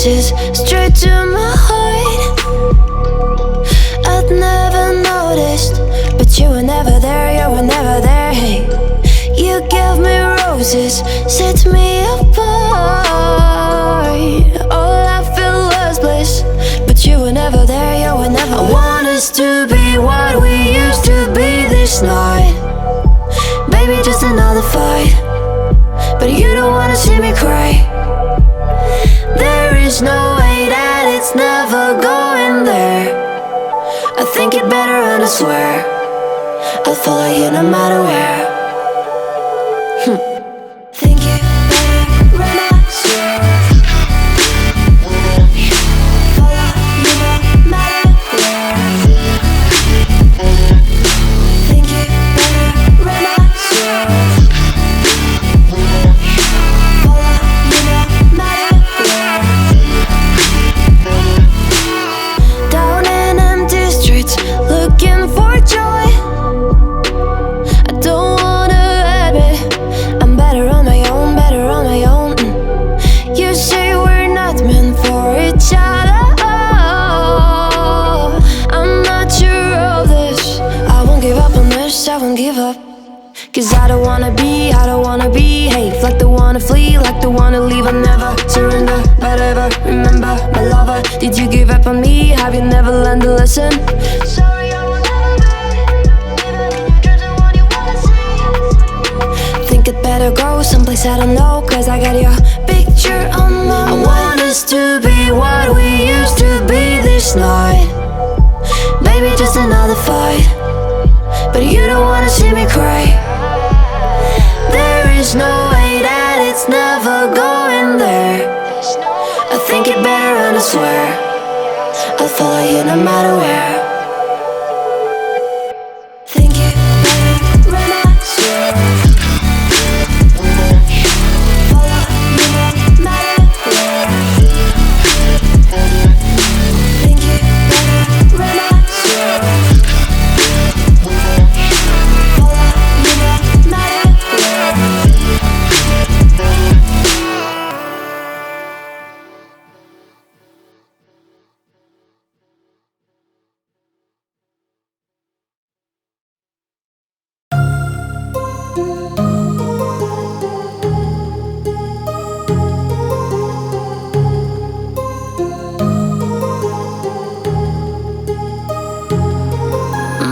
roses straight to my heart. I'd never noticed, but you were never there, you were never there. Hey, you gave me roses, set me apart. All I feel was bliss, but you were never there, you were never there. I want us to be what we used to be this night. Baby, just another fight, but you don't wanna see me cry. There is no way that it's never going there. I think it better and I swear I'll follow you no matter where. Think it better when I swear. Follow you no matter where. Think it better when I swear. Follow you no matter where. Down in empty streets, looking for joy. I don't wanna admit I'm better on my own, better on my own. You say we're not meant for each other. I'm not sure of this. I won't give up on this, I won't give up. Cause I don't wanna be, I don't wanna behave like the wanna flee, like the wanna leave. I never surrender, but ever remember my lover. Did you give up on me? Have you never learned to listen? Sorry, I will never be even in your dreams the one you wanna see. Think it better go someplace I don't know, cause I got your picture on my mind. I want us to be what we used to be this night. Baby, just another fight, but you don't wanna see me cry. There is no way that it's never going there. I think it better and I swear I'll follow you no matter where. Think it better when I swear. Follow you no matter where. Think it better when I swear. Follow you no matter where.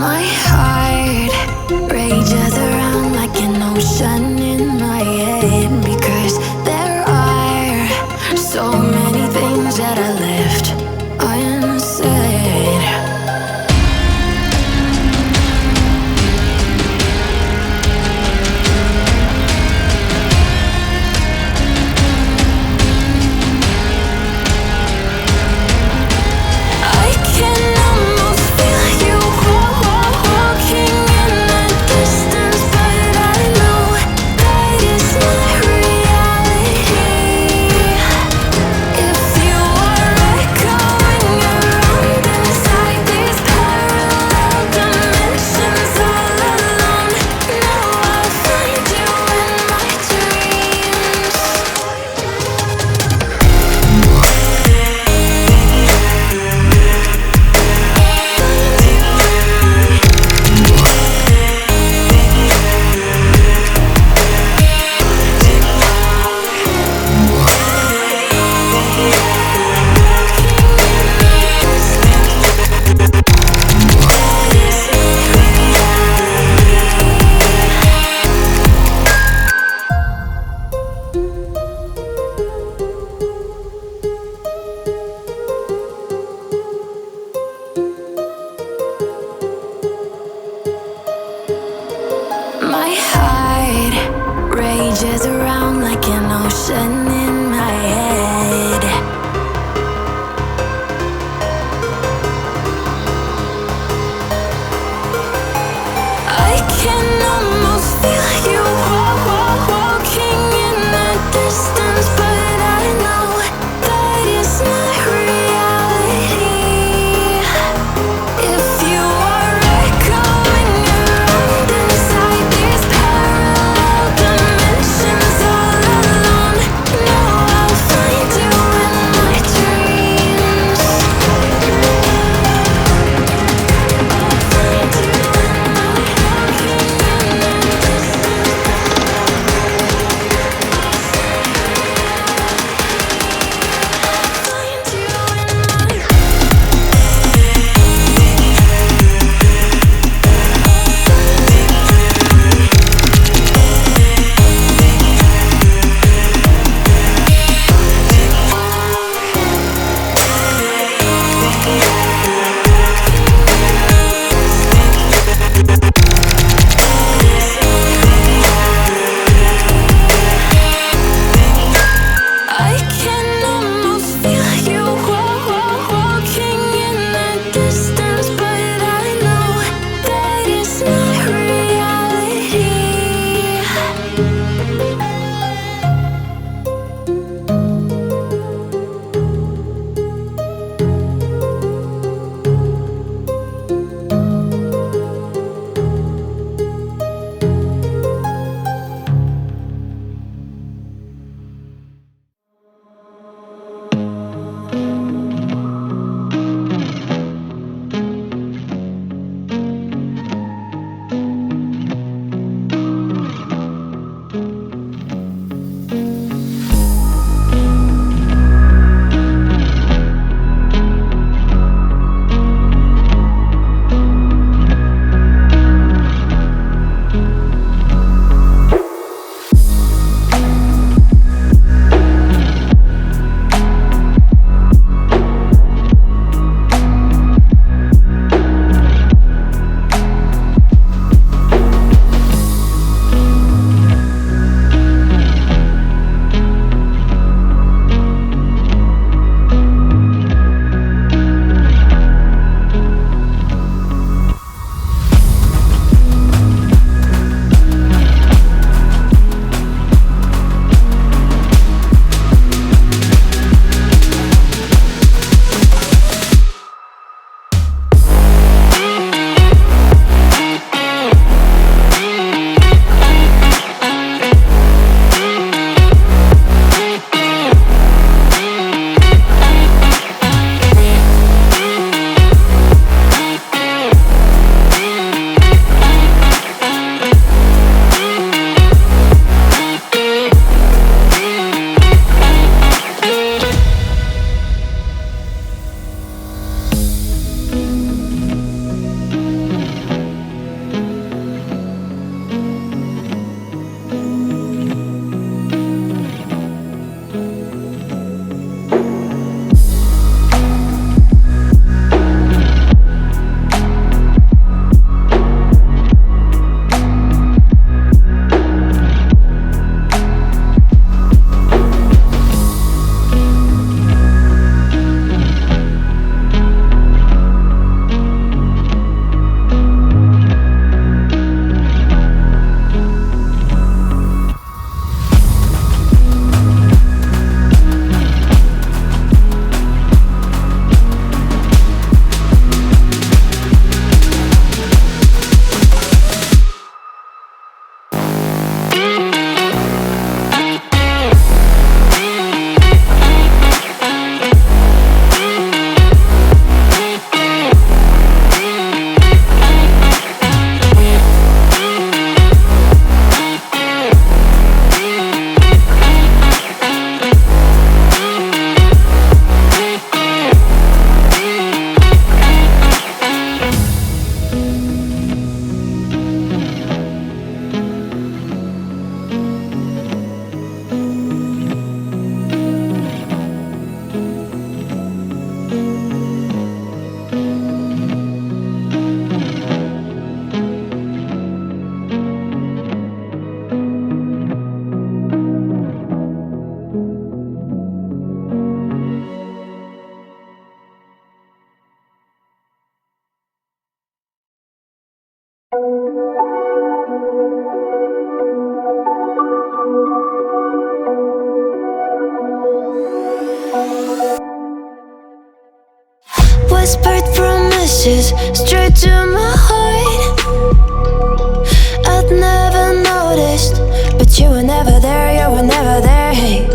My heart rages around like an ocean in my head, because there are so many things that I left unsaid. I can almost feel you walking in the distance, but I know that it's not reality. If you are echoing around inside these parallel dimensions all alone, now I'll find you in my dreams. My heart rages around like an ocean in my head. I can almost feel you walking in the distance, but I know that it's not reality. If you are echoing around inside these parallel dimensions all alone, now I'll find you in my dreams. distance, but I know that it's not reality. Whispered promises straight to my heart. I'd never noticed, but you were never there, you were never there. Hey,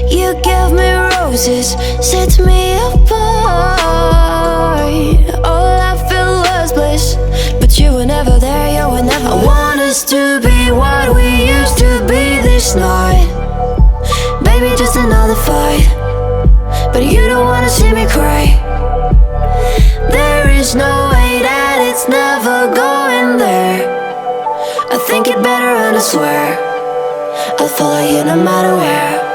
you gave me roses, set me apart. All I feel was bliss, but you were never there, you were never there. I want us to be what we used to be this night. Baby, just another fight, but you don't wanna see me cry. There is no way that it's never going there. I think it better and I swear I'll follow you no matter where.